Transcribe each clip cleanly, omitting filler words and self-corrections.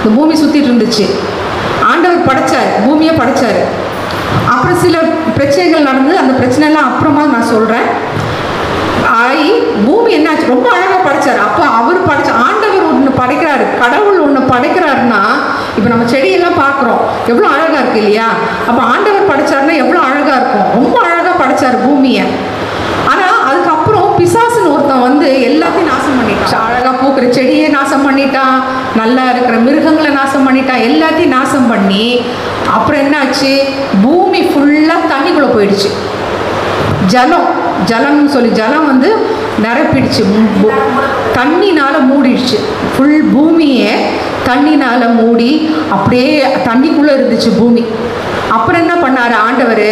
இந்த பூமி சுற்றிட்டு இருந்துச்சு. ஆண்டவர் படைச்சார், பூமியை படைச்சார். அப்புறம் சில பிரச்சனைகள் நடந்து, அந்த பிரச்சனைலாம் அப்புறமா நான் சொல்கிறேன். ஆகி பூமி என்னாச்சு, ரொம்ப அழகாக படைச்சார். அப்போ அவர் ஆண்டவர் ஒன்று படைக்கிறாரு, கடவுள் ஒன்று படைக்கிறாருன்னா, இப்போ நம்ம செடியெல்லாம் பார்க்குறோம், எவ்வளோ அழகாக இருக்குது இல்லையா? அப்போ ஆண்டவர் படைச்சாருன்னா எவ்வளோ அழகாக இருக்கும், ரொம்ப அழகாக படைச்சார் பூமியை. ஆனால் அதுக்கப்புறம் பிசாசுன்னு ஒருத்தன் வந்து எல்லாத்தையும் நாசம் பண்ணிட்டான். அழகாக பூக்கிற செடியை நாசம் பண்ணிட்டான், நல்லா இருக்கிற மிருகங்களை நாசம் பண்ணிட்டான், எல்லாத்தையும் நாசம் பண்ணி அப்புறம் என்னாச்சு, பூமி ஃபுல்லாக தண்ணிக்குள்ளே போயிடுச்சு. ஜலம்னு சொல்லி ஜலம் வந்து நிரப்பிடுச்சு, தண்ணினால் மூடிடுச்சு. ஃபுல் பூமியே தண்ணினால் மூடி அப்படியே தண்ணிக்குள்ளே இருந்துச்சு பூமி. அப்புறம் என்ன பண்ணார் ஆண்டவர்,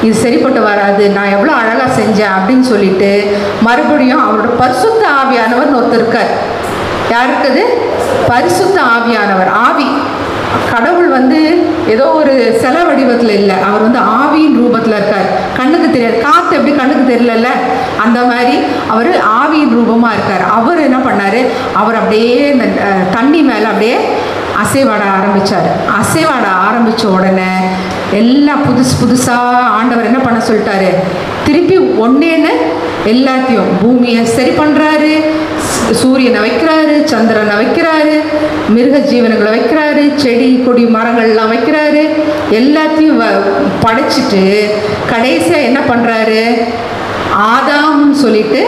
இது சரிப்பட்டு வராது, நான் எவ்வளோ அழகாக செஞ்சேன் அப்படின்னு சொல்லிட்டு மறுபடியும் அவரோட பரிசுத்த ஆவியானவர்னு ஒருத்தர் இருக்கார். யார் இருக்குது? பரிசுத்த ஆவியானவர். ஆவி, கடவுள் வந்து ஏதோ ஒரு சில வடிவத்தில் இல்லை, அவர் வந்து ஆவியின் ரூபத்தில் இருக்கார். கண்ணுக்கு தெரியாது, காற்று எப்படி கண்ணுக்கு தெரியல, அந்த மாதிரி அவர் ஆவியின் ரூபமாக இருக்கார். அவர் என்ன பண்ணார், அவர் அப்படியே இந்த தண்ணி மேலே அப்படியே அசைவாட ஆரம்பித்தார். அசைவாட ஆரம்பித்த உடனே எல்லாம் புதுசாக ஆண்டவர் என்ன பண்ண சொல்லிட்டாரு, திருப்பி ஒன்னேன்னு எல்லாத்தையும் பூமியை சரி பண்ணுறாரு. சூரியனை வைக்கிறாரு, சந்திரனை வைக்கிறாரு, மிருக ஜீவனங்களை வைக்கிறாரு, செடி கொடி மரங்கள்லாம் வைக்கிறாரு. எல்லாத்தையும் படைச்சிட்டு கடைசியாக என்ன பண்ணுறாரு, ஆதாம்னு சொல்லிட்டு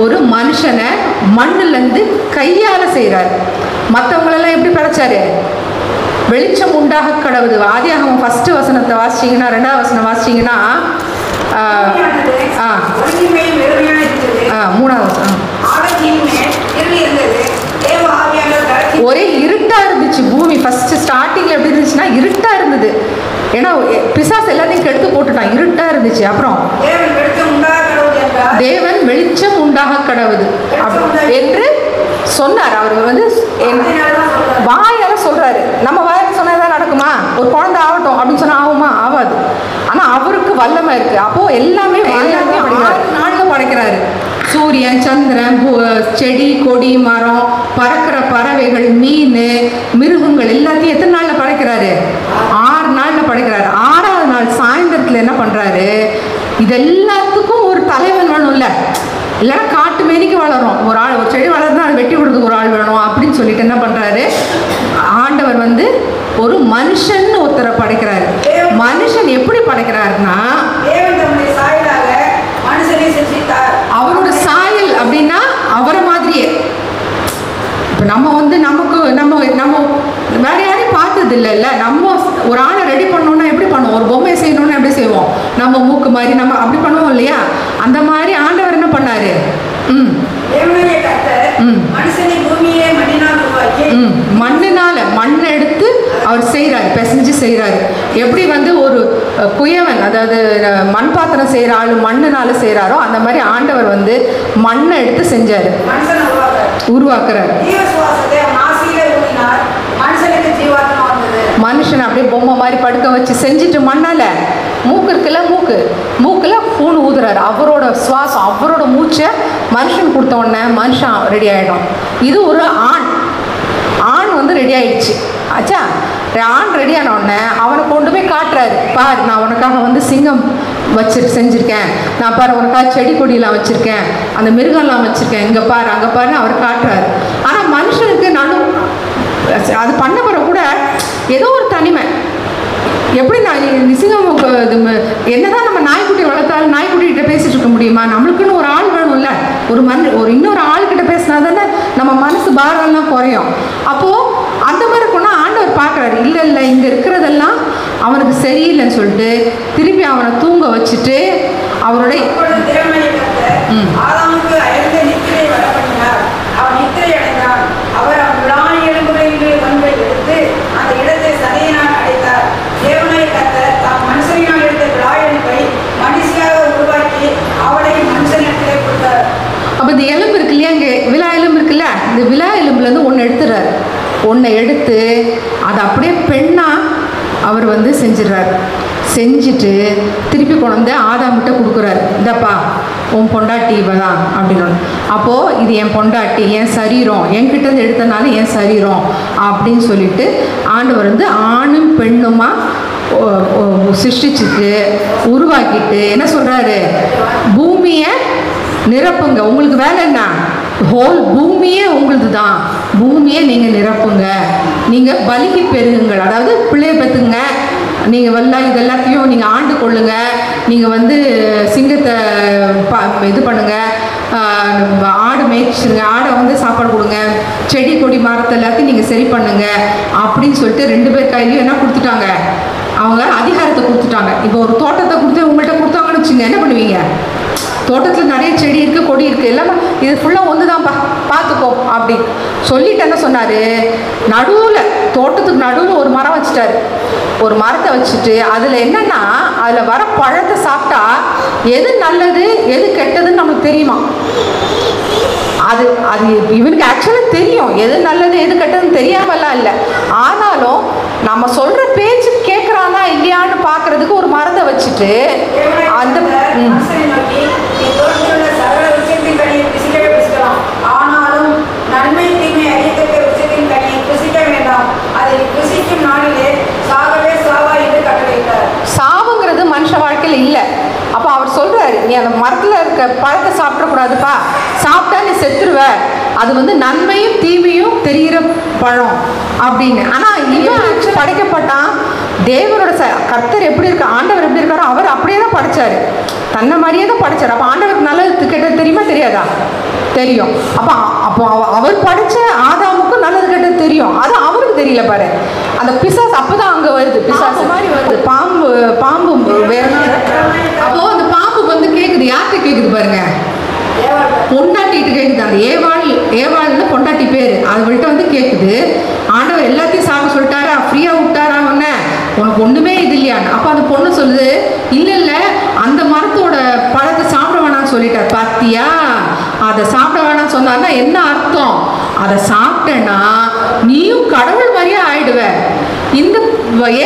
ஒரு மனுஷனை மண்ணிலேருந்து கையால் செய்கிறாரு. மற்றவங்களெல்லாம் எப்படி படைச்சாரு, வெளிச்சம் உண்டாக கடவுது. ஆதியாகமம் 1 வசனத்தை வாசிச்சிங்கன்னா, 2வது வசனம் வாசிச்சிங்கன்னா, 3வது வசனம் ஒரே இருட்டாக இருந்துச்சு பூமி. ஃபஸ்ட்டு ஸ்டார்டிங்கில் எப்படி இருந்துச்சுன்னா இருட்டாக இருந்தது. ஏன்னா பிசாசு எல்லாத்தையும் கெடுத்து போட்டுட்டான், இருட்டாக இருந்துச்சு. அப்புறம் தேவன் வெளிச்சம் உண்டாக கடவுது என்று சொன்னார். அவர் வந்து வாயால சொல்றாரு. நம்ம வாயால சொன்னதான் நடக்குமா? ஒரு குழந்தை ஆகட்டும் அப்படின்னு சொன்னா ஆகுமா? ஆகாது. ஆனா அவருக்கு வல்லமை இருக்கு. அப்போ எல்லாமே 6 நாள்ல படைக்கிறாரு. சூரியன், சந்திரன், செடி கொடி மரம், பறக்கிற பறவைகள், மீன், மிருகங்கள் எல்லாத்தையும் எத்தனை நாள்ல படைக்கிறாரு? 6 நாள்ல படைக்கிறாரு. 6வது நாள் சாயந்தரத்துல என்ன பண்றாரு, இது எல்லாத்துக்கும் ஒரு தலைவன் வேணும் இல்லை, இல்லைன்னா காட்டு மேனிக்கு வளரும். ஒரு ஆள், ஒரு செடி வளர்ந்தா அதை வெட்டி கொடுத்துக்கு ஒரு ஆள் வேணும் அப்படின்னு சொல்லிட்டு என்ன பண்ணுறாரு, ஆண்டவர் வந்து ஒரு மனுஷன் ஒருத்தரை படைக்கிறாரு. மனுஷன் எப்படி படைக்கிறாருன்னா, அவரோட சாயல் அப்படின்னா அவரை மாதிரியே. இப்போ நம்ம வந்து நம்ம வேற யாரையும் பார்த்தது இல்லைல்ல. நம்ம ஒரு ஆளை ரெடி பண்ணோன்னா எப்படி பண்ணுவோம், ஒரு பொம்மை செய்யணும்னா எப்படி செய்வோம், நம்ம மூக்கு மாதிரி நம்ம அப்படி பண்ணுவோம் இல்லையா? அந்த மாதிரி ஆண்டவர் என்ன பண்ணாரு, மண்ணினால மண்ணை எடுத்து அவர் செய்கிறாரு, பிசைஞ்சு செய்கிறாரு. எப்படி வந்து ஒரு குயவன், அதாவது மண் பாத்திரம் செய்கிற ஆள் மண்ணினால செய்கிறாரோ அந்த மாதிரி ஆண்டவர் வந்து மண்ணை எடுத்து செஞ்சாரு, உருவாக்குறாரு. மனுஷன் அப்படியே பொம்மை மாதிரி படுக்க வச்சு செஞ்சுட்டு மண்ணால மூக்கு இருக்குல்ல, மூக்கில் பூணு ஊதுறாரு. அவரோட சுவாசம், அவரோட மூச்சை மனுஷன் கொடுத்த உடனே மனுஷன் ரெடி ஆகிடும். இது ஒரு ஆண் வந்து ரெடி ஆயிடுச்சு. ஆச்சா, ஆண் ரெடி ஆன உடனே அவனை கொண்டு போய் காட்டுறாரு. பாரு, நான் உனக்காக வந்து சிங்கம் செஞ்சுருக்கேன், நான் பாரு உனக்காக செடி கொடியெல்லாம் வச்சுருக்கேன், அந்த மிருகம்லாம் வச்சுருக்கேன், இங்கே பாரு அங்கே பாருன்னு அவர் காட்டுறாரு. ஆனால் மனுஷனுக்கு அது பண்ண பிறகு கூட ஏதோ ஒரு தனிமை. எப்படி நான் நிசிங்கம் என்னதான் நம்ம நாய்க்குட்டி வளர்த்தாலும் நாய்க்குட்டிகிட்ட பேசிட்டு இருக்க முடியுமா? நம்மளுக்குன்னு ஒரு ஆள் வேணும்ல, ஒரு இன்னொரு ஆள்கிட்ட பேசினா தானே நம்ம மனசு பாரம்லாம் குறையும். அப்போது அந்த மாதிரி இருக்குன்னா ஆண்டவர் பார்க்குறாரு, இல்லை இங்கே இருக்கிறதெல்லாம் அவனுக்கு சரியில்லைன்னு சொல்லிட்டு திருப்பி அவனை தூங்க வச்சுட்டு அவரோட அப்போ இந்த எலும்பு இருக்கு இல்லையா, இங்கே விழா எலும்பு இருக்குல்ல, இந்த விழா எலும்புலேருந்து ஒன்று எடுத்துறாரு. ஒன்றை எடுத்து அதை அப்படியே பெண்ணாக அவர் வந்து செஞ்சிடறாரு. செஞ்சுட்டு திருப்பி கொண்டு வந்து ஆதாம்கிட்ட கொடுக்குறாரு. இந்தப்பா உன் பொண்டாட்டி இவ தான் அப்படின்னு. அப்போது இது என் பொண்டாட்டி, என் சரீரம், என்கிட்ட எடுத்தனால என் சரீரம் அப்படின்னு சொல்லிட்டு ஆண்டவர் வந்து ஆணும் பெண்ணுமா சிருஷ்டிச்சுட்டு உருவாக்கிட்டு என்ன சொல்கிறாரு, பூமியை நிரப்புங்க, உங்களுக்கு வேலை என்ன, ஹோல் பூமியே உங்களுது தான், பூமியை நீங்கள் நிரப்புங்க, நீங்கள் பலிக்கு பெருகுங்கள், அதாவது பிள்ளைய பெற்றுங்க, நீங்கள் இது எல்லாத்தையும் நீங்கள் ஆண்டு கொள்ளுங்க, நீங்கள் வந்து சிங்கத்தை இது பண்ணுங்கள், ஆடு மேய்ச்சிருங்க, ஆடை வந்து சாப்பாடு கொடுங்க, செடி கொடி மரத்தை எல்லாத்தையும் நீங்கள் சரி பண்ணுங்க அப்படின்னு சொல்லிட்டு 2 பேர் கையிலையும் என்ன கொடுத்துட்டாங்க, அவங்க அதிகாரத்தை கொடுத்துட்டாங்க. இப்போ ஒரு தோட்டத்தை கொடுத்து உங்கள்கிட்ட கொடுத்தாங்கன்னு வச்சுங்க, என்ன பண்ணுவீங்க, தோட்டத்தில் நிறைய செடி இருக்குது, கொடி இருக்குது, எல்லாமே இது ஃபுல்லாக ஒன்று தான்ப்பா பார்த்துக்கோ அப்படி சொல்லிட்டு என்ன சொன்னார், நடுவில் தோட்டத்துக்கு நடுவில் ஒரு மரம் வச்சுட்டாரு. ஒரு மரத்தை வச்சுட்டு அதில் என்னென்னா அதில் வர பழத்தை சாப்பிட்டா எது நல்லது எது கெட்டதுன்னு நமக்கு தெரியுமா. அது அது இவனுக்கு ஆக்சுவலாக தெரியும், எது நல்லது எது கெட்டதுன்னு தெரியாமலாம் இல்லை. ஆனாலும் நம்ம சொல்கிற பேச்சு கேட்குறானா இல்லையான்னு பார்க்குறதுக்கு ஒரு மரத்தை வச்சுட்டு அந்த ஆனாலும் நன்மை தீமை அறியத்தக்க விஷயத்தின் கனியை புசிக்க வேண்டாம், அதை புசிக்கும் நாளிலே சாகவே சாவா என்று கட்டளையிட்டார். சாவுங்கிறது மனுஷ வாழ்க்கையில் இல்லை. அப்போ அவர் சொல்கிறாரு, நீ அந்த மரத்தில் இருக்க பழத்தை சாப்பிடக்கூடாதுப்பா, சாப்பிட்டா நீ செத்துருவ, அது வந்து நன்மையும் தீமையும் தெரிகிற பழம் அப்படின்னு. ஆனால் இவன் படைக்கப்பட்டான், தேவனோட கர்த்தர் எப்படி இருக்க, ஆண்டவர் எப்படி இருக்காரோ அவர் அப்படியே தான் படைச்சார், தன்னை மாதிரியே தான் படைச்சார். அப்போ ஆண்டவருக்கு நல்லது கெட்டது தெரியுமா தெரியாதா, தெரியும். அப்போ அவர் படைச்ச ஆதாமுக்கும் நல்லது கெட்டது தெரியும், அது அவருக்கு தெரியல பாரு. அந்த பிசாசு அப்போதான் அங்கே வருது, பிசாசு மாதிரி வருது, பாம்பு வேற. அப்போ அந்த பாம்பு வந்து கேட்குது, யார்கிட்ட கேட்குது பாருங்க, பொண்டாட்டிட்டு கேட்குது. அந்த ஏவாள்னு பொண்டாட்டி பேர், அவள்கிட்ட வந்து கேட்குது, ஆண்டவர் எல்லாத்தையும் சாப்பிட சொல்லிட்டாரா, ஃப்ரீயாக விட்டாரா, உனக்கு ஒன்றுமே இது இல்லையான்னு. அப்போ அந்த பொண்ணு சொல்லுது, இல்லை அந்த மரத்தோட பழத்தை சாப்பிட வேணாம்னு சொல்லிட்டார். பார்த்தியா, அதை சாப்பிட வேணாம்னு சொன்னார்னா என்ன அர்த்தம், அதை சாப்பிட்டேன்னா நீயும் கடவுள் மாதிரியே ஆயிடுவ. இந்த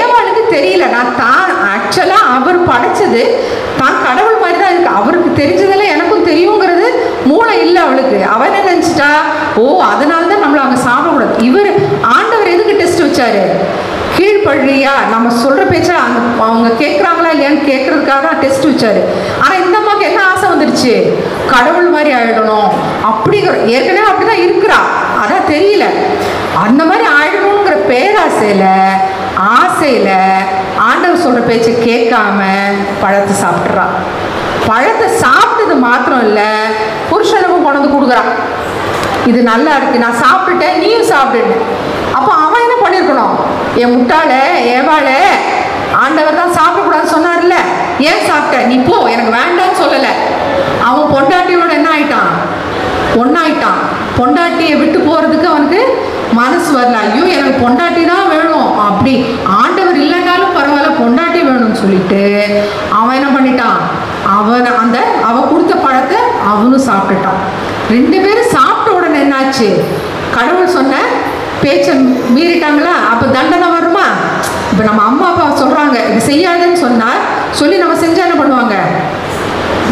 ஏவாளுக்கு தெரியல, நான் தான் ஆக்சுவலாக அவர் படைச்சது தான் கடவுள் மாதிரி தான் இருக்கு, அவருக்கு தெரிஞ்சதெல்லாம் எனக்கும் தெரியுங்கிறது மூளை இல்லை அவளுக்கு. அவன் என்ன நினச்சிட்டா, ஓ அதனால தான் நம்மளை அங்கே சாப்பிடக்கூடாது. இவர் ஆண்டவர் எதுக்கு டெஸ்ட் வச்சாரு, கீழ்படுறியா, நம்ம சொல்கிற பேச்சா அவங்க கேட்குறாங்களா இல்லையான்னு கேட்குறதுக்காக தான் டெஸ்ட் வச்சாரு. ஆனால் இந்த அம்மாவுக்கு என்ன ஆசை வந்துடுச்சு, கடவுள் மாதிரி ஆகிடணும் அப்படிங்கிற, ஏற்கனவே அப்படி தான் இருக்கிறா, அதான் தெரியல, அந்த மாதிரி ஆகிடணுங்கிற பேராசையில் ஆசையில் ஆண்டவர் சொல்கிற பேச்சை கேட்காம பழத்தை சாப்பிட்றா. பழத்தை சாப்பிட்டது மாத்திரம் இல்லை, புருஷனுக்கும் கொண்டு வந்து கொடுக்குறான், இது நல்லா இருக்குது, நான் சாப்பிட்டுட்டேன் நீயும் சாப்பிடுன்னு. அப்போ அவன் என்ன பண்ணியிருக்கணும், என் முட்டாளே ஏவாளே, ஆண்டவர் தான் சாப்பிடக்கூடாதுன்னு சொன்னார்ல, ஏன் சாப்பிட்ட, நீ போ, எனக்கு வேண்டான்னு சொல்லலை. அவன் பொண்டாட்டியோட என்ன ஆயிட்டான், ஒன்றாயிட்டான். பொண்டாட்டியை விட்டு போகிறதுக்கு அவனுக்கு மனசு வரல. ஐயோ எனக்கு பொண்டாட்டி தான் வேணும், அப்படி ஆண்டவர் இல்லைனாலும் பரவாயில்ல பொண்டாட்டி வேணும்னு சொல்லிட்டு அவன் என்ன பண்ணிட்டான், அவன் கொடுத்த பழத்தை அவனும் சாப்பிட்டுட்டான். 2 பேரும் சாப்பிட்ட உடனே என்னாச்சு, கடவுள் சொன்ன பேச்சை மீறிட்டாங்களா, அப்போ தண்டனை வருமா. இப்போ நம்ம அம்மா அப்பா சொல்கிறாங்க இது செய்யாதுன்னு சொல்லி நம்ம செஞ்சால் என்ன பண்ணுவாங்க,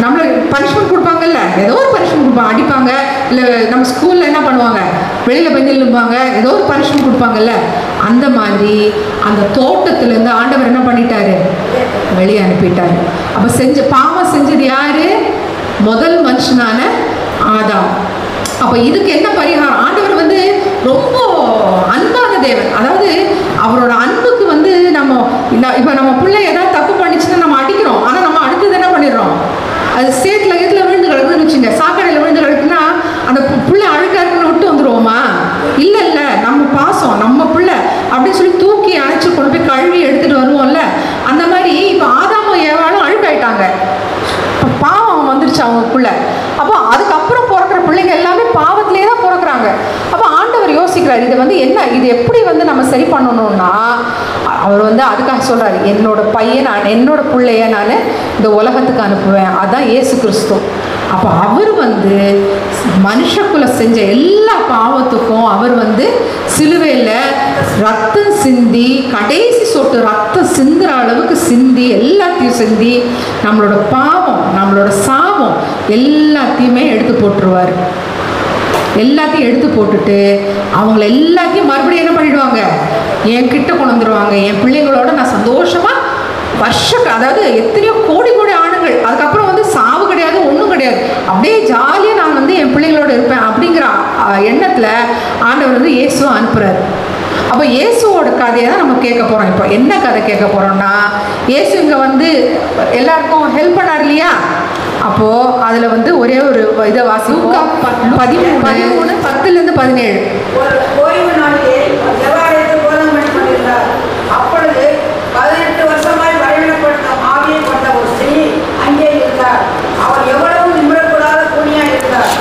நம்மளை பனிஷ்மெண்ட் கொடுப்பாங்கல்ல, ஏதோ ஒரு பனிஷ்மெண்ட் கொடுப்பாங்க, அடிப்பாங்க, இல்லை நம்ம ஸ்கூலில் என்ன பண்ணுவாங்க, வெளியில் போய் நில்லுப்பாங்க, ஏதோ ஒரு பனிஷ்மெண்ட் கொடுப்பாங்கல்ல. அந்த மாதிரி அந்த தோட்டத்துலேருந்து ஆண்டவர் என்ன பண்ணிட்டாரு, வெளியே அனுப்பிட்டாரு. அப்போ பாவம் செஞ்சது யாரு, முதல் மனுஷனான ஆதாம். அப்போ இதுக்கு என்ன பரிகாரம், ஆண்டவர் வந்து ரொம்ப அன்பான தேவன். அதாவது அவரோட அன்புக்கு வந்து இப்போ நம்ம பிள்ளை ஏதாவது தப்பு பண்ணிச்சுன்னா நம்ம அடிக்கிறோம், ஆனால் நம்ம அடுத்தது என்ன பண்ணிடுறோம், அது சேத்துல இதில் விழுந்து கிடக்குதுன்னு வச்சுங்க, சாக்கடையில் விழுந்து கிடக்குன்னா அந்த பிள்ளை அழுக்காருன்னு விட்டு வந்துடுவோமா, இல்லை நம்ம பாசம் நம்ம பிள்ளை அப்படின்னு சொல்லி தூக்கி அணைச்சி கொண்டு போய் கழுவி எடுத்துகிட்டு வருவோம்ல. அந்த மாதிரி இப்போ ஆதாமும் ஏவாளும் அழுக்காயிட்டாங்க, பாவம் வந்துருச்சு அவங்களுக்குள்ள. அப்போ அதுக்கப்புறம் பிறக்கிற பிள்ளைங்க எல்லாமே பாவத்திலே தான் பிறக்கிறாங்க. அப்போ ஆண்டவர் யோசிக்கிறார், இது வந்து என்ன, இது எப்படி வந்து நம்ம சரி பண்ணணும்னா, அவர் வந்து அதுக்காக சொல்கிறார், என்னோட பையன் என்னோட பிள்ளைய நான் இந்த உலகத்துக்கு அனுப்புவேன். அதுதான் இயேசு கிறிஸ்து. அப்போ அவர் வந்து மனுஷக்குள்ள செஞ்ச எல்லா பாவத்துக்கும் அவர் வந்து சிலுவையில் ரத்தம் சிந்தி, கடைசி சொட்டு ரத்தம் சிந்துற அளவுக்கு சிந்தி, எல்லாத்தையும் சிந்தி நம்மளோட பாவம், நம்மளோட சாபம் எல்லாத்தையுமே எடுத்து போட்டுருவார். எல்லாத்தையும் எடுத்து போட்டுட்டு அவங்கள எல்லாத்தையும் மறுபடியும் என்ன பண்ணிடுவாங்க, என்கிட்ட கொண்டு வந்துடுவாங்க. என் பிள்ளைங்களோட நான் சந்தோஷமாக அதாவது எத்தனையோ கோடி கோடி ஆணுங்கள், அதுக்கப்புறம் வந்து சாவு கிடையாது, ஒன்றும் கிடையாது, அப்படியே ஜாலியாக நான் வந்து என் பிள்ளைங்களோட இருப்பேன் அப்படிங்கிற எண்ணத்தில் ஆண்டவர் வந்து இயேசுவை அனுப்புகிறார். அப்போ இயேசுவோட கதையை தான் நம்ம கேட்க போகிறோம். இப்போ என்ன கதை கேட்க போகிறோம்னா, இயேசு இங்கே வந்து எல்லாருக்கும் ஹெல்ப் பண்ணார் இல்லையா? அப்போது அதில் வந்து ஒரே ஒரு இதை வாசிப்போம். 13 10 17. ஓய்வு நாளிலே தேவாலயத்தில் போதனை பண்ணி கொண்டிருந்தார். அப்பொழுது 18 வருஷமாய் பலவீனப்பட்ட ஆவியை கொண்ட ஒரு ஸ்திரீ அங்கே இருந்தார். அவள் எவ்வளவு நிமிரக்கூடாத கூனியா இருந்தார்.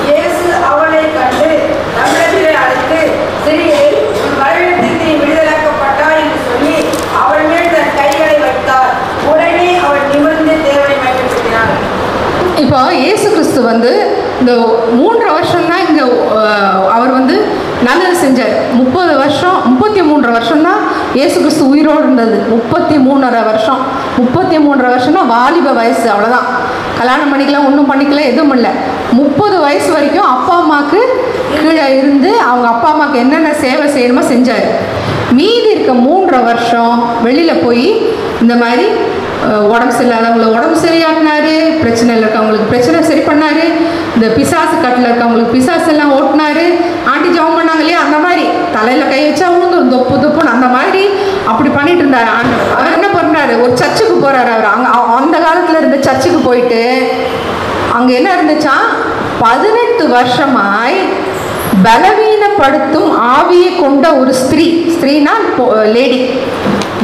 இயேசு அவளை கண்டு தமிழத்திலே அழைத்து, ஸ்திரீயே, உன் பலவீனத்திற்கு நீ விடுதலாக்கப்பட்டாய் என்று சொல்லி அவள் மேல் தன் கைகளை வைத்தார். உடனே அவள் நிமிர்ந்து தேவனை மையப்படுத்தினார். இப்போ இயேசு கிறிஸ்து வந்து இந்த 3 வருஷம் தான் இங்கே அவர் வந்து நல்லது செஞ்சார். 33 வருஷம் தான் இயேசு கிறிஸ்து உயிரோடு இருந்தது. 33.5 வருஷம். 33 வருஷம்னா வாலிப வயசு, அவ்வளோதான். கல்யாணம் பண்ணிக்கலாம், ஒன்றும் பண்ணிக்கலாம், எதுவும் இல்லை. 30 வயசு வரைக்கும் அப்பா அம்மாவுக்கு கீழே இருந்து அவங்க அப்பா அம்மாவுக்கு என்னென்ன சேவை செய்யணுமோ செஞ்சார். மீதி இருக்க 3.5 வருஷம் வெளியில் போய் இந்த மாதிரி உடம்பு சரியில்லாதவங்களை உடம்பு சரியாக்குனாரு, பிரச்சனையில் இருக்கவங்களுக்கு பிரச்சனை சரி பண்ணார், இந்த பிசாசு கட்டில் இருக்கவங்களுக்கு பிசாசு எல்லாம் ஓட்டினாரு. ஆண்டி ஜெபம் பண்ணாங்க இல்லையா, அந்த மாதிரி தலையில் கை வச்சா உழுந்து தொப்பு தொப்புன்னு அந்த மாதிரி அப்படி பண்ணிட்டு இருந்தார் ஆண்டவர். அவர் என்ன பண்ணுறாரு, ஒரு சர்ச்சுக்கு போகிறாரு. அவர் அங்கே அந்த காலத்தில் இருந்த சர்ச்சுக்கு போயிட்டு அங்கே என்ன இருந்துச்சா, 18 வருஷமாய் பலவீனப்படுத்தும் ஆவியை கொண்ட ஒரு ஸ்திரீனா லேடி,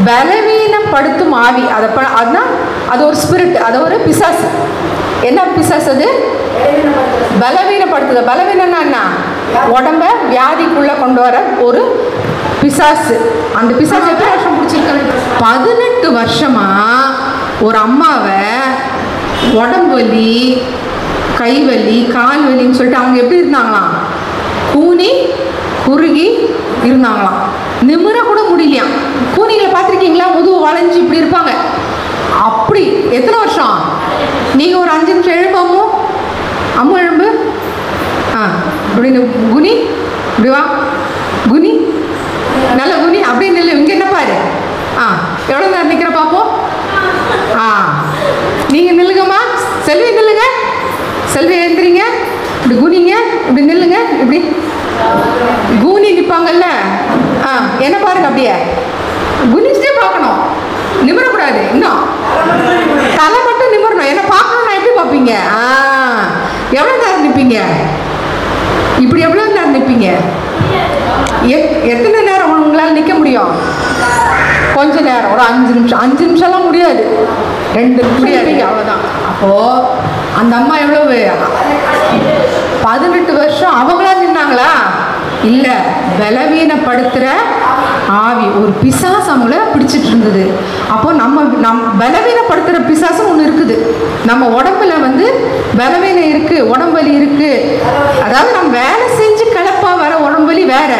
பலவீனப்படுத்தும் ஆவி, அதுதான் அது ஒரு ஸ்பிரிட், அது ஒரு பிசாசு. என்ன பிசாசு அது? பலவீனப்படுத்துது. பலவீனம்னா என்ன? உடம்ப வியாதிக்குள்ளே கொண்டு வர ஒரு பிசாசு. அந்த பிசாசு எத்தனை வருஷம் பிடிச்சிருக்காங்க? 18 வருஷமா ஒரு அம்மாவை உடம்பு வலி, கை வலி, கால் வலின்னு சொல்லிட்டு அவங்க எப்படி இருந்தாங்களாம், கூனி குறுகி இருந்தாங்களாம். நிமிர கூட முடியலையாம். கூனிகளை பார்த்துருக்கீங்களா? முதுகு வளைஞ்சு இப்படி இருப்பாங்க. அப்படி எத்தனை வருஷம்? நீங்கள் ஒரு 5 நிமிஷம் எழுப்பாமோ, அம்மா எழும்பு, அப்படின்னு குனி, இப்படி வா குனி, நல்ல குனி, அப்படின்னு இல்லை. இங்கே என்ன பாரு, எவ்வளோ நேரம் நிற்கிற பார்ப்போம். நீங்கள் நில்லுங்கம்மா, செல்வி நில்லுங்க, செல்வி எழுந்துறீங்க, இப்படி குனிங்க, இப்படி நில்லுங்க, இப்படி கூனி நிற்பாங்கல்ல, என்ன பாருங்க, அப்படியே குனிச்சுட்டே பார்க்கணும், நிமிரக்கூடாது. இன்னும் தலை மட்டும் நிமிரணும். என்ன பார்க்கணும், நான் எப்படி பார்ப்பீங்க? எவ்வளோ நேரம் நிற்பீங்க? இப்படி எவ்வளோ நேரம் நிற்பீங்க? எத்தனை நேரம் உங்களால் நிற்க முடியும்? கொஞ்ச நேரம், ஒரு 5 நிமிஷம். 5 நிமிஷம்லாம் முடியாது, 2 நிமிஷம், அவ்வளோதான். அப்போது அந்த அம்மா எவ்வளவு 18 வருஷம் அவங்களா நின்னாங்களா? இல்லை, பலவீனப்படுத்துகிற ஆவி, ஒரு பிசாசு அவங்கள பிடிச்சிட்டு இருந்தது. அப்போ நம்ம பலவீனப்படுத்துகிற பிசாசுன்னு ஒன்று இருக்குது. நம்ம உடம்புல வந்து பலவீனம் இருக்குது, உடம்புலி இருக்குது. அதாவது நம்ம வேலை செஞ்சு கிளப்பாக வர உடம்புலி வேற,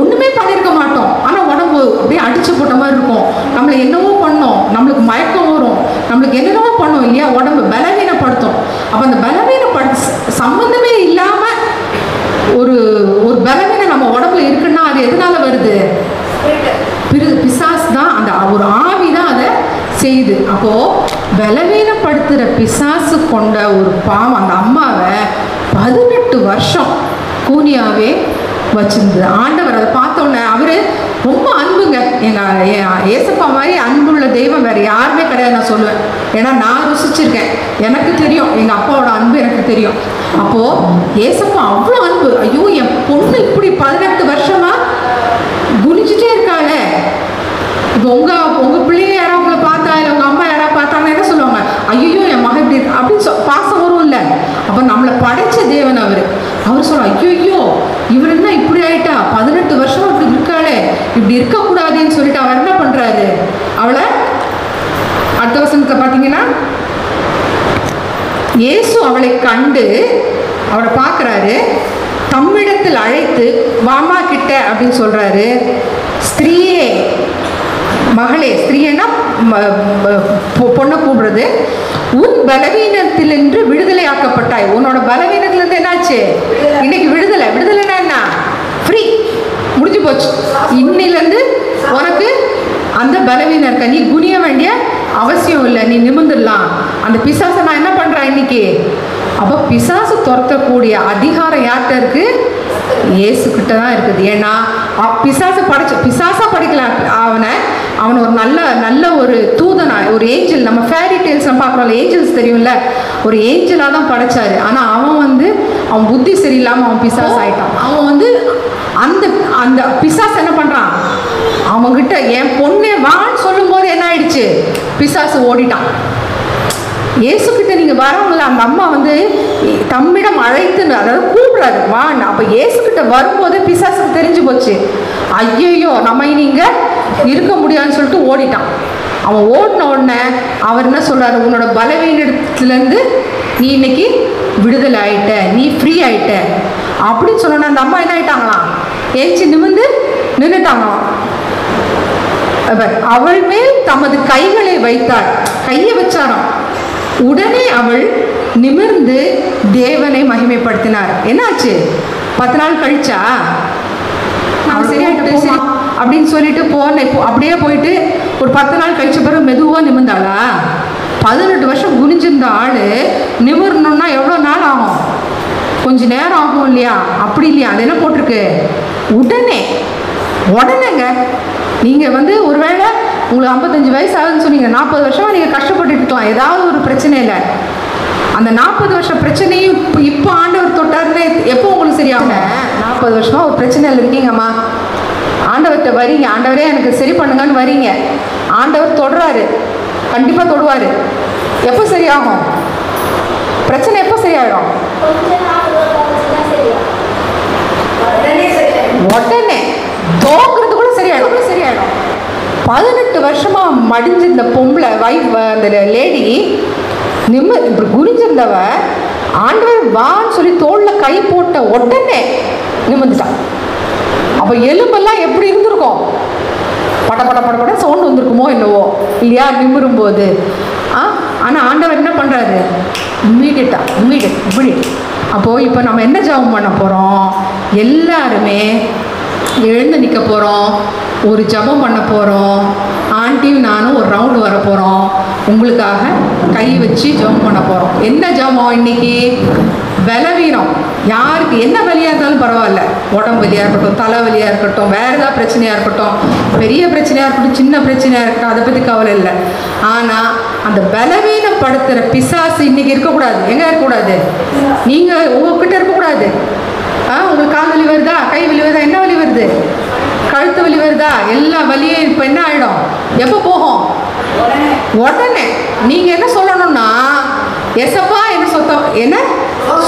ஒன்றுமே பண்ணியிருக்க மாட்டோம், ஆனால் உடம்பு அப்படியே அடிச்சு போட்ட மாதிரி இருக்கும். நம்மளை என்னவோ பண்ணோம், நம்மளுக்கு மயக்கம் வரும், நம்மளுக்கு என்னென்னவோ பண்ணோம் இல்லையா, உடம்பு பலவீனப்படுத்தும். அப்போ அந்த பலவீனப்படுத்த சம்மந்தமே இல்லாமல் ஒரு பலவீனம் நம்ம உடம்புல இருக்குன்னா அது எதனால வருது? பிசாசு தான், அந்த ஒரு ஆவி தான் அதை செய்யுது. அப்போது பலவீனப்படுத்துகிற பிசாசு கொண்ட ஒரு பாவம் அந்த அம்மாவை 18 வருஷம் கூனியாவே வச்சிருந்தது. ஆண்டவர் அதை பார்த்தோன்னே அவர் ரொம்ப அன்புங்க. எங்கள் ஏசப்பா மாதிரி அன்புள்ள தெய்வம் வேறு யாருமே கிடையாது நான் சொல்லுவேன். ஏன்னா நான் ருசிச்சிருக்கேன், எனக்கு தெரியும், எங்கள் அப்பாவோட அன்பு எனக்கு தெரியும். அப்போது ஏசப்பா அவ்வளோ அன்பு. ஐயோ, என் பொண்ணு இப்படி 18 வருஷமாக குனிச்சுட்டே இருக்காளே, இப்போ உங்கள் பிள்ளைங்க யாராவது உங்களை பார்த்தா, இல்லை உங்கள் அம்மா யாராவது பார்த்தாங்கன்னா என்ன சொல்லுவாங்க? ஐயோ, என் மகன் இப்படி அப்படின்னு பாசம் வரும் இல்லை? அப்போ நம்மளை படைச்ச தேவன் அவர் சொல்ல, ஐயோ இவர் என்ன இப்படி ஆயிட்டா, 18 வருஷம் இப்படி இருக்காளே, இப்படி இருக்கக்கூடாதுன்னு சொல்லிட்டு அவர் என்ன பண்ணுறாரு, பார்த்தீங்கன்னா இயேசு அவளை கண்டு அவரை பார்க்குறாரு, தம்மிடத்தில் அழைத்து வாமா கிட்ட அப்படின்னு சொல்கிறாரு. ஸ்திரீயே, மகளே, ஸ்திரீன்னா பொண்ணை கூப்பிடுறது, உன் பலவீனத்திலிருந்து விடுதலை ஆக்கப்பட்டாய். உன்னோட பலவீனத்திலிருந்து என்னாச்சு? இன்னைக்கு விடுதலை. விடுதலைன்னா என்ன? ஃப்ரீ, முடிஞ்சு போச்சு. இன்னிலேருந்து உனக்கு அந்த பலவீனம் இருக்க, நீ குனிய வேண்டிய அவசியம் இல்லை, நீ நிமிர்ந்துடலாம். அந்த பிசாசை நான் என்ன பண்ணுறேன் இன்னைக்கு? அப்போ பிசாசு துரத்தக்கூடிய அதிகாரம் யார்கிட்ட இருக்கு? இயேசுக்கிட்ட தான் இருக்குது. ஏன்னா பிசாசா படிக்கலாம் அவனை ஒரு நல்ல ஒரு தூதனா, ஒரு ஏஞ்சல். நம்ம ஃபேரி டேல்ஸ்லாம் பார்க்குறோம்ல, ஏஞ்சல்ஸ் தெரியும்ல, ஒரு ஏஞ்சலாக தான் படைச்சாரு. ஆனால் அவன் புத்தி சரியில்லாமல் அவன் பிசாசு ஆயிட்டான். அவன் அந்த அந்த பிசாசு என்ன பண்ணுறான்? அவங்ககிட்ட என் பொண்ணே வான்னு சொல்லும் போது என்ன ஆயிடுச்சு? பிசாசு ஓடிட்டான். இயேசுக்கிட்ட நீங்கள் வரவங்கள அந்த அம்மா தம்மிடம் அழைத்துன்னு, அதாவது கூப்பிடாது வான்னு. அப்போ இயேசுக்கிட்ட வரும்போது பிசாசுக்கு தெரிஞ்சு போச்சு, ஐயோ நம்ம இங்கே இருக்க முடியாதுன்னு சொல்லிட்டு ஓடிட்டான். அவன் ஓடின உடனே அவர் என்ன சொல்கிறாரு? உன்னோட பலவீனத்துலேருந்து நீ இன்னைக்கு விடுதலை ஆயிட்ட, நீ ஃப்ரீ ஆயிட்ட அப்படின்னு சொன்னோன்னா அந்த அம்மா என்ன ஆயிட்டாங்களாம்? ஏச்சி நின்றுட்டாங்களாம். அவள் மேல் தமது கைகளை வைத்தாள். கையை வச்சாராம். உடனே அவள் நிமிர்ந்து தேவனை மகிமைப்படுத்தினார். என்னாச்சு? 10 நாள் கழிச்சா சரியாயிட்டு சரி அப்படின்னு சொல்லிட்டு அப்படியே போயிட்டு ஒரு 10 நாள் கழிச்ச பிறகு மெதுவாக நிமிர்ந்தாளா? 18 வருஷம் குனிஞ்சிருந்த ஆள் நிமிரணும்னா எவ்வளோ நாள் ஆகும்? கொஞ்சம் நேரம் ஆகும் இல்லையா? அப்படி இல்லையா? அது என்ன போட்டிருக்கு? உடனேங்க. நீங்கள் ஒருவேளை உங்களுக்கு 55 வயசு ஆகுதுன்னு சொன்னீங்க, 40 வருஷமாக நீங்கள் கஷ்டப்பட்டுட்டு இருக்கலாம் ஏதாவது ஒரு பிரச்சனையில். அந்த 40 வருஷம் பிரச்சனையும் இப்போ ஆண்டவர் தொட்டாருன்னு எப்போ உங்களுக்கு சரியாகும்? 40 வருஷமாக ஒரு பிரச்சனையில் இருக்கீங்கம்மா, ஆண்டவர்கிட்ட வரீங்க, ஆண்டவரே எனக்கு சரி பண்ணுங்கன்னு வரீங்க, ஆண்டவர் தொடுறாரு, கண்டிப்பாக தொடுவார். எப்போ சரியாகும்? பிரச்சனை எப்போ சரியாயிடும்? உடனே தோக்குறது கூட சரியாயிடும். 18 வருஷமாக மடிஞ்சிருந்த பொம்பளை அந்த லேடி இப்படி குனிஞ்சிருந்தவ ஆண்டவர் வான்னு சொல்லி தோளில் கை போட்ட உடனே நிமிர்ந்துட்டான். அப்போ எலும்பெல்லாம் எப்படி இருந்திருக்கும்? பட சவுண்ட் வந்திருக்குமோ என்னவோ இல்லையா நிமிரும் போது. ஆனால் ஆண்டவர் என்ன பண்ணுறாரு? இம்மீடியட். அப்போது இப்போ நம்ம என்ன ஜெபம் பண்ண போகிறோம்? எல்லாருமே எழுந்து நிற்க போகிறோம், ஒரு ஜெபம் பண்ண போகிறோம். ஆண்டியும் நானும் ஒரு ரவுண்டு வர போகிறோம், உங்களுக்காக கை வச்சு ஜெபம் பண்ண போகிறோம். என்ன ஜெபம் இன்னைக்கு? பலவீனம் யாருக்கு என்ன வலியாக இருந்தாலும் பரவாயில்ல, உடம்பு வலியாக இருக்கட்டும், தலை வலியாக இருக்கட்டும், வேறு ஏதாவது பிரச்சனையாக இருக்கட்டும், பெரிய பிரச்சனையாக இருக்கட்டும், சின்ன பிரச்சனையாக இருக்கட்டும், அதை பற்றி கவலை இல்லை. ஆனால் அந்த பலவீனப்படுத்துகிற பிசாசு இன்னைக்கு இருக்கக்கூடாது. எங்கே இருக்கக்கூடாது? நீங்கள் உங்ககிட்ட இருக்கக்கூடாது. உங்களுக்கு கால் வலி வருதா, கை வலி வருதா, என்ன வலி வருது, கழுத்து வலி வருதா, எல்லா வலியும் இப்போ என்ன ஆகிடும்? எப்போ போகும்? உடனே நீங்கள் என்ன சொல்லணும்னா, எசப்பா என்ன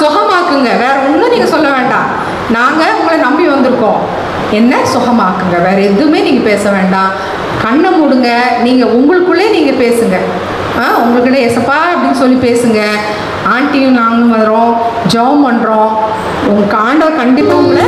சுகமாக்குங்க, வேற ஒன்றும் நீங்கள் சொல்ல வேண்டாம், நாங்கள் உங்களை நம்பி வந்திருக்கோம், என்ன சுகமாக்குங்க, வேற எதுவுமே நீங்கள் பேச வேண்டாம். கண்ணை மூடுங்க, நீங்கள் உங்களுக்குள்ளே நீங்கள் பேசுங்க. உங்களுக்கிட்ட எசப்பா அப்படின்னு சொல்லி பேசுங்க. ஆண்டியும் நாங்களும் வரோம், ஜெபம் பண்ணுறோம். உங்கள் ஆண்டவர் கண்டிப்பாக உங்களை